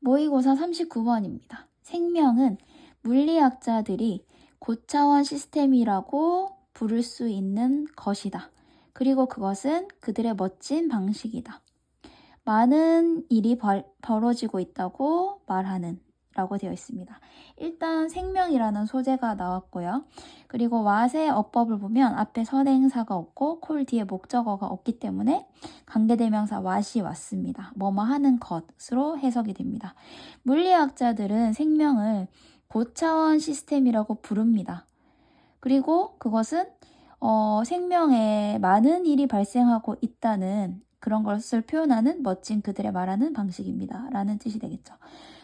모의고사 39번입니다. 생명은 물리학자들이 고차원 시스템이라고 부를 수 있는 것이다. 그리고 그것은 그들의 멋진 방식이다. 많은 일이 벌어지고 있다고 말하는 라고 되어 있습니다. 일단 생명이라는 소재가 나왔고요. 그리고 what의 어법을 보면 앞에 선행사가 없고 콜 뒤에 목적어가 없기 때문에 관계대명사 what이 왔습니다. 뭐뭐 하는 것으로 해석이 됩니다. 물리학자들은 생명을 고차원 시스템이라고 부릅니다. 그리고 그것은 생명에 많은 일이 발생하고 있다는 그런 것을 표현하는 멋진 그들의 말하는 방식입니다. 라는 뜻이 되겠죠.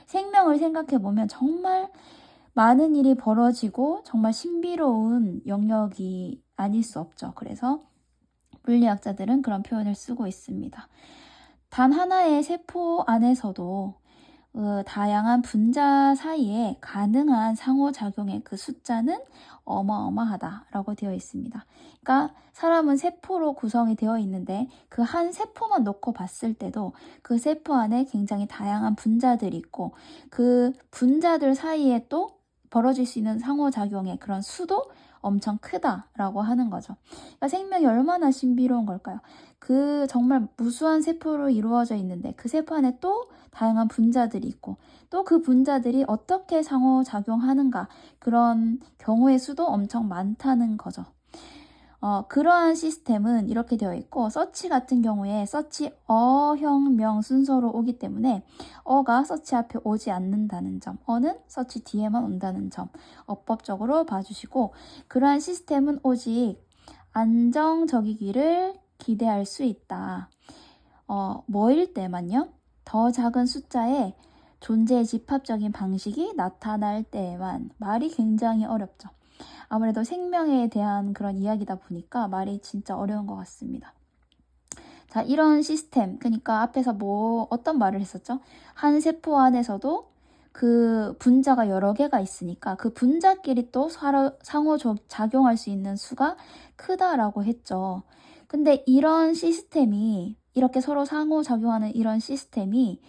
생명을 생각해보면 정말 많은 일이 벌어지고 정말 신비로운 영역이 아닐 수 없죠. 그래서 물리학자들은 그런 표현을 쓰고 있습니다. 단 하나의 세포 안에서도 다양한 분자 사이에 가능한 상호작용의 그 숫자는 어마어마하다라고 되어 있습니다. 그러니까 사람은 세포로 구성이 되어 있는데 그 한 세포만 놓고 봤을 때도 그 세포 안에 굉장히 다양한 분자들이 있고 그 분자들 사이에 또 벌어질 수 있는 상호작용의 그런 수도 엄청 크다라고 하는 거죠. 그러니까 생명이 얼마나 신비로운 걸까요? 그 정말 무수한 세포로 이루어져 있는데 그 세포 안에 또 다양한 분자들이 있고 또 그 분자들이 어떻게 상호작용하는가 그런 경우의 수도 엄청 많다는 거죠. 그러한 시스템은 이렇게 되어 있고 서치 같은 경우에 서치 어형 명 순서로 오기 때문에 어가 서치 앞에 오지 않는다는 점, 어는 서치 뒤에만 온다는 점 어법적으로 봐주시고 그러한 시스템은 오직 안정적이기를 기대할 수 있다. 뭐일 때만요? 더 작은 숫자의 존재의 집합적인 방식이 나타날 때에만. 말이 굉장히 어렵죠. 아무래도 생명에 대한 그런 이야기다 보니까 말이 진짜 어려운 것 같습니다. 자, 이런 시스템, 그러니까 앞에서 어떤 말을 했었죠? 한 세포 안에서도 그 분자가 여러 개가 있으니까 그 분자끼리 또 상호작용할 수 있는 수가 크다라고 했죠. 근데 이런 시스템이 이렇게 서로 상호작용하는 이런 시스템이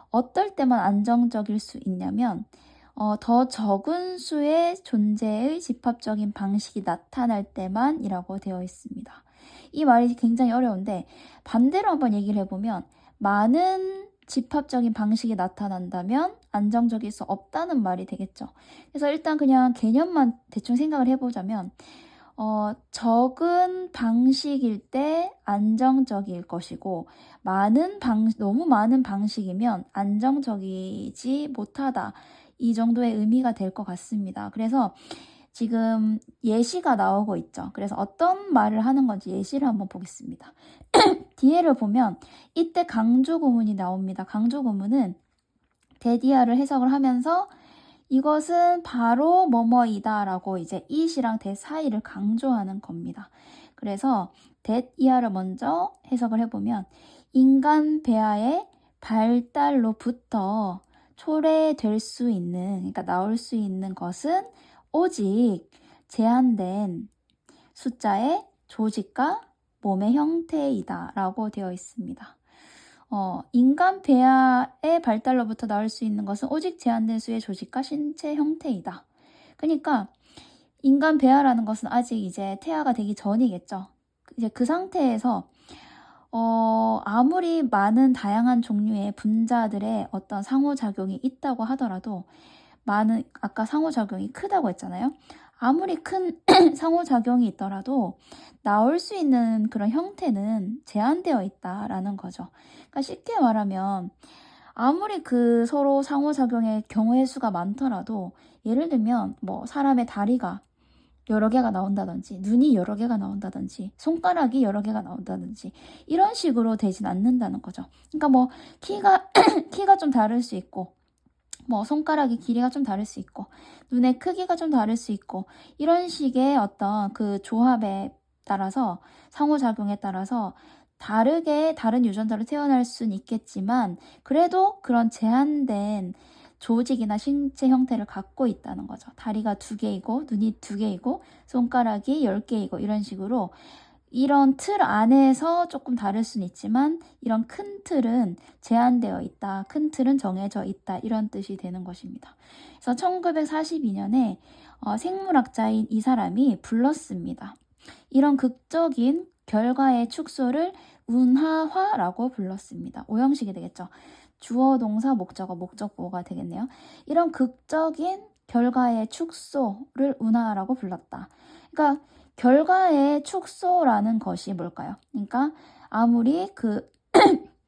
어떨 때만 안정적일 수 있냐면 더 적은 수의 존재의 집합적인 방식이 나타날 때만이라고 되어 있습니다. 이 말이 굉장히 어려운데 반대로 한번 얘기를 해보면 많은 집합적인 방식이 나타난다면 안정적일 수 없다는 말이 되겠죠. 그래서 일단 그냥 개념만 대충 생각을 해보자면 적은 방식일 때 안정적일 것이고 너무 많은 방식이면 안정적이지 못하다. 이 정도의 의미가 될 것 같습니다. 그래서 지금 예시가 나오고 있죠. 그래서 어떤 말을 하는 건지 예시를 한번 보겠습니다. 뒤에를 보면 이때 강조 구문이 나옵니다. 강조 구문은 대디아를 해석을 하면서 이것은 바로 뭐뭐이다 라고 이제 it이랑 that 사이를 강조하는 겁니다. 그래서 that 이하를 먼저 해석을 해보면 인간 배아의 발달로부터 초래될 수 있는, 그러니까 나올 수 있는 것은 오직 제한된 숫자의 조직과 몸의 형태이다 라고 되어 있습니다. 인간 배아의 발달로부터 나올 수 있는 것은 오직 제한된 수의 조직과 신체 형태이다. 그러니까 인간 배아라는 것은 아직 이제 태아가 되기 전이겠죠. 이제 그 상태에서 아무리 많은 다양한 종류의 분자들의 어떤 상호작용이 있다고 하더라도 아까 상호작용이 크다고 했잖아요. 아무리 큰 상호작용이 있더라도 나올 수 있는 그런 형태는 제한되어 있다라는 거죠. 그러니까 쉽게 말하면 아무리 그 서로 상호작용의 경우의 수가 많더라도 예를 들면 뭐 사람의 다리가 여러 개가 나온다든지 눈이 여러 개가 나온다든지 손가락이 여러 개가 나온다든지 이런 식으로 되진 않는다는 거죠. 그러니까 뭐 키가 좀 다를 수 있고 뭐 손가락의 길이가 좀 다를 수 있고 눈의 크기가 좀 다를 수 있고 이런 식의 어떤 그 조합에 따라서 상호작용에 따라서 다르게 다른 유전자로 태어날 수는 있겠지만 그래도 그런 제한된 조직이나 신체 형태를 갖고 있다는 거죠. 다리가 2개이고 눈이 2개이고 손가락이 10개이고 이런 식으로 이런 틀 안에서 조금 다를 수는 있지만 이런 큰 틀은 제한되어 있다. 큰 틀은 정해져 있다. 이런 뜻이 되는 것입니다. 그래서 1942년에 생물학자인 이 사람이 불렀습니다. 이런 극적인 결과의 축소를 운하화라고 불렀습니다. 오형식이 되겠죠. 주어, 동사, 목적어, 목적보가 되겠네요. 이런 극적인 결과의 축소를 운하라고 불렀다. 그러니까 결과의 축소라는 것이 뭘까요? 그러니까 아무리 그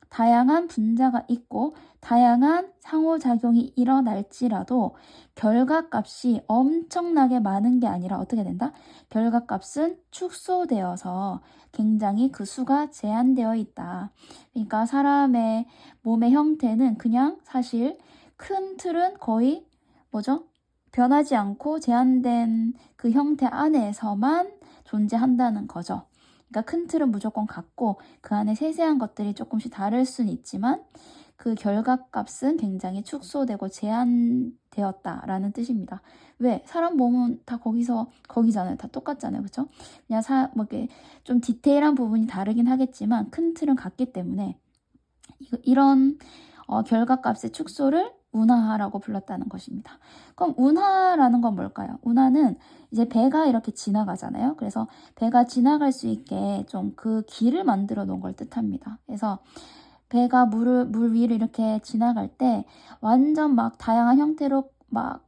다양한 분자가 있고 다양한 상호작용이 일어날지라도 결과값이 엄청나게 많은 게 아니라 어떻게 된다? 결과값은 축소되어서 굉장히 그 수가 제한되어 있다. 그러니까 사람의 몸의 형태는 그냥 사실 큰 틀은 거의 뭐죠? 변하지 않고 제한된 그 형태 안에서만 존재한다는 거죠. 그러니까 큰 틀은 무조건 같고 그 안에 세세한 것들이 조금씩 다를 수는 있지만 그 결과값은 굉장히 축소되고 제한되었다라는 뜻입니다. 왜? 사람 몸은 다 거기잖아요. 다 똑같잖아요. 그렇죠? 그냥 뭐 이렇게 좀 디테일한 부분이 다르긴 하겠지만 큰 틀은 같기 때문에 이런 결과값의 축소를 운하라고 불렀다는 것입니다. 그럼 운하라는 건 뭘까요? 운하는 이제 배가 이렇게 지나가잖아요. 그래서 배가 지나갈 수 있게 좀 그 길을 만들어 놓은 걸 뜻합니다. 그래서 배가 물 위를 이렇게 지나갈 때 완전 막 다양한 형태로 막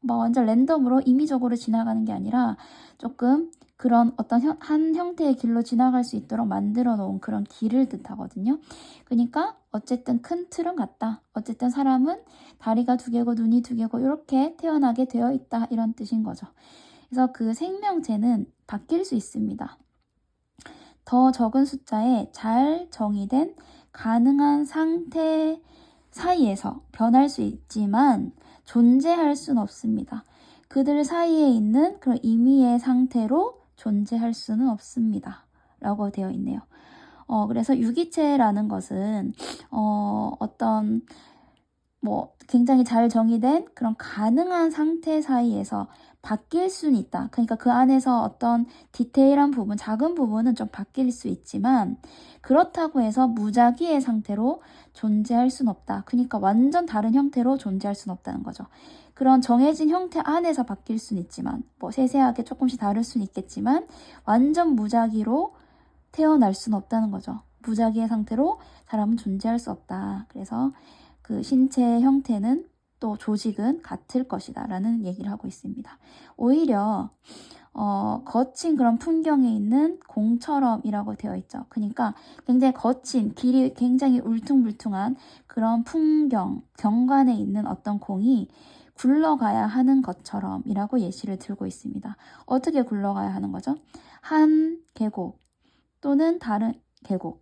완전 랜덤으로 임의적으로 지나가는 게 아니라 조금 그런 어떤 한 형태의 길로 지나갈 수 있도록 만들어 놓은 그런 길을 뜻하거든요. 그러니까 어쨌든 큰 틀은 같다. 어쨌든 사람은 다리가 2개고 눈이 2개고 이렇게 태어나게 되어 있다. 이런 뜻인 거죠. 그래서 그 생명체는 바뀔 수 있습니다. 더 적은 숫자에 잘 정의된 가능한 상태 사이에서 변할 수 있지만 존재할 수는 없습니다. 그들 사이에 있는 그런 임의의 상태로 존재할 수는 없습니다. 라고 되어 있네요. 그래서 유기체라는 것은 어떤 뭐 굉장히 잘 정의된 그런 가능한 상태 사이에서 바뀔 수는 있다. 그러니까 그 안에서 어떤 디테일한 부분, 작은 부분은 좀 바뀔 수 있지만 그렇다고 해서 무작위의 상태로 존재할 수는 없다. 그러니까 완전 다른 형태로 존재할 수는 없다는 거죠. 그런 정해진 형태 안에서 바뀔 수는 있지만 뭐 세세하게 조금씩 다를 수는 있겠지만 완전 무작위로 태어날 수는 없다는 거죠. 무작위의 상태로 사람은 존재할 수 없다. 그래서 그 신체의 형태는 또 조직은 같을 것이다 라는 얘기를 하고 있습니다. 오히려 거친 그런 풍경에 있는 공처럼이라고 되어 있죠. 그러니까 굉장히 거친 길이 굉장히 울퉁불퉁한 그런 풍경, 경관에 있는 어떤 공이 굴러가야 하는 것처럼이라고 예시를 들고 있습니다. 어떻게 굴러가야 하는 거죠? 한 계곡 또는 다른 계곡의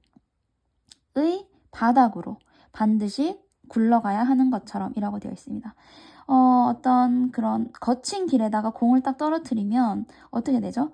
바닥으로 반드시 굴러가야 하는 것처럼 이라고 되어 있습니다. 어떤 그런 거친 길에다가 공을 딱 떨어뜨리면 어떻게 되죠?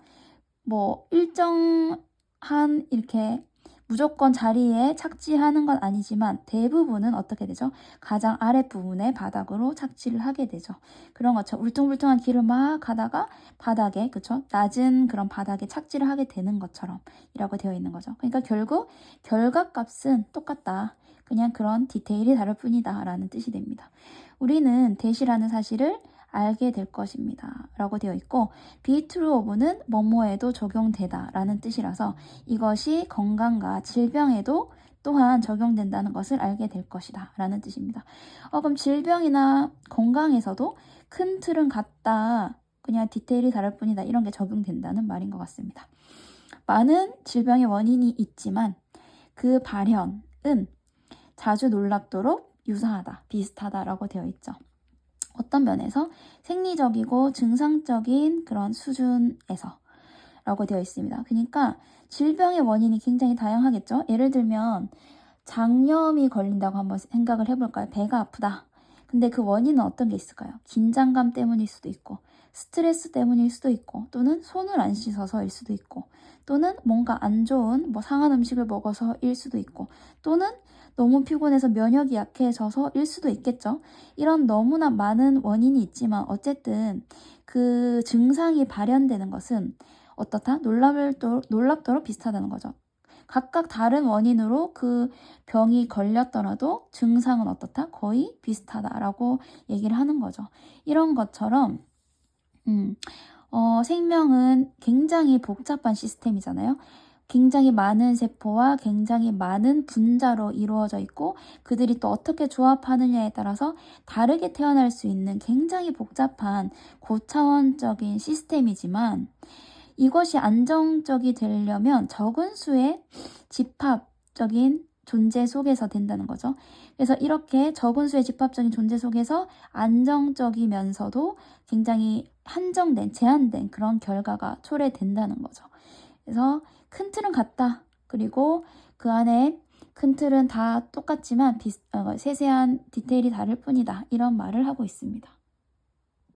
뭐 일정한 이렇게 무조건 자리에 착지하는 건 아니지만 대부분은 어떻게 되죠? 가장 아랫부분에 바닥으로 착지를 하게 되죠. 그런 것처럼 울퉁불퉁한 길을 막 가다가 바닥에, 그쵸? 낮은 그런 바닥에 착지를 하게 되는 것처럼 이라고 되어 있는 거죠. 그러니까 결국 결과값은 똑같다. 그냥 그런 디테일이 다를 뿐이다 라는 뜻이 됩니다. 우리는 대시라는 사실을 알게 될 것입니다 라고 되어 있고 be true of는 뭐뭐에도 적용되다 라는 뜻이라서 이것이 건강과 질병에도 또한 적용된다는 것을 알게 될 것이다 라는 뜻입니다. 그럼 질병이나 건강에서도 큰 틀은 같다, 그냥 디테일이 다를 뿐이다, 이런 게 적용된다는 말인 것 같습니다. 많은 질병의 원인이 있지만 그 발현은 자주 놀랍도록 유사하다, 비슷하다라고 되어 있죠. 어떤 면에서 생리적이고 증상적인 그런 수준에서 라고 되어 있습니다. 그러니까 질병의 원인이 굉장히 다양하겠죠. 예를 들면 장염이 걸린다고 한번 생각을 해볼까요? 배가 아프다. 근데 그 원인은 어떤 게 있을까요? 긴장감 때문일 수도 있고 스트레스 때문일 수도 있고 또는 손을 안 씻어서일 수도 있고 또는 뭔가 안 좋은 상한 음식을 먹어서일 수도 있고 또는 너무 피곤해서 면역이 약해져서일 수도 있겠죠. 이런 너무나 많은 원인이 있지만 어쨌든 그 증상이 발현되는 것은 어떻다? 놀랍도록 비슷하다는 거죠. 각각 다른 원인으로 그 병이 걸렸더라도 증상은 어떻다? 거의 비슷하다라고 얘기를 하는 거죠. 이런 것처럼 생명은 굉장히 복잡한 시스템이잖아요. 굉장히 많은 세포와 굉장히 많은 분자로 이루어져 있고 그들이 또 어떻게 조합하느냐에 따라서 다르게 태어날 수 있는 굉장히 복잡한 고차원적인 시스템이지만 이것이 안정적이 되려면 적은 수의 집합적인 존재 속에서 된다는 거죠. 그래서 이렇게 적은 수의 집합적인 존재 속에서 안정적이면서도 굉장히 한정된, 제한된 그런 결과가 초래된다는 거죠. 그래서 큰 틀은 같다. 그리고 그 안에 큰 틀은 다 똑같지만 세세한 디테일이 다를 뿐이다. 이런 말을 하고 있습니다.